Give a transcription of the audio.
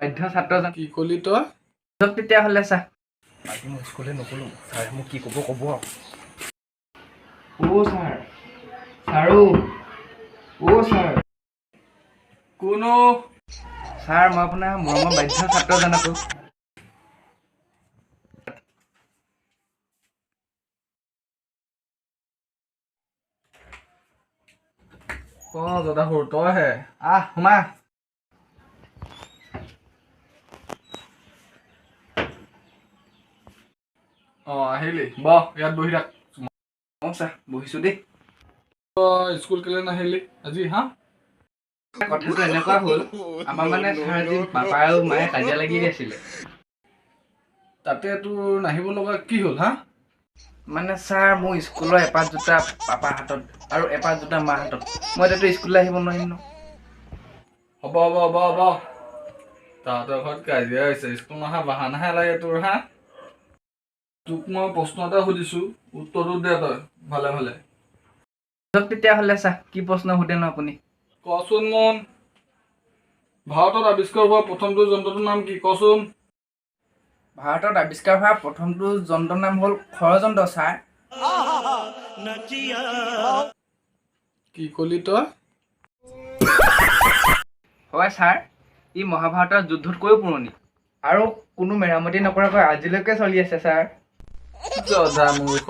বাধ্য ছাত্ৰজন কি কলি তই? তেতিয়াহ'লে ছাৰ আজি মই স্কুললৈ নগ'লো ছাৰে মোক কি ক'ব ক'ব আৰু। ছাৰ ছাৰো ছাৰ কোনো ছাৰ মই আপোনাৰ মৰমৰ বাধ্য ছাত্ৰজন আকৌ দাদা সৰু তইহে সোমা আহিলি বহ ইয়াত বহি থাক। ছাৰ বহিছোঁ দেই। তই স্কুল কেলৈ নাহিলি আজি হা? কথাটো এনেকুৱা হ'ল আমাৰ মানে ছাৰ আজি পাপা আৰু মায়ে কাজিয়া লাগি আছিলে। তাতে তোৰ নাহিব লগা কি হ'ল হা? মানে ছাৰ মোৰ স্কুলৰ এপাত জোতা পাপাৰ হাতত আৰু এপাত জোতা মাৰ হাতত। মই এতিয়াতো স্কুললৈ আহিব নোৱাৰিম ন। হ'ব তাহাঁতৰ ঘৰত কাজিয়া হৈছে স্কুল নহা বাহানাহে লাগে তোৰ হা? তোক মই প্ৰশ্ন এটা সুধিছোঁ উত্তৰটো দে তই ভালে ভালে। তেতিয়াহ'লে ছাৰ কি প্ৰশ্ন সোধেনো আপুনি? কচোন মন ভাৰতত আৱিষ্কাৰ হোৱা প্ৰথমটো যন্ত্ৰটোৰ নাম কি কচোন? ভাৰতত আৱিষ্কাৰ হোৱা প্ৰথমটো যন্ত্ৰৰ নাম হ'ল ষড়যন্ত্ৰ ছাৰ। কি কলি তই? হয় ছাৰ ই মহাভাৰতৰ যুদ্ধতকৈও পুৰণি আৰু কোনো মেৰামতি নকৰাকৈ আজিলৈকে চলি আছে ছাৰ। জধা মূৰ্খ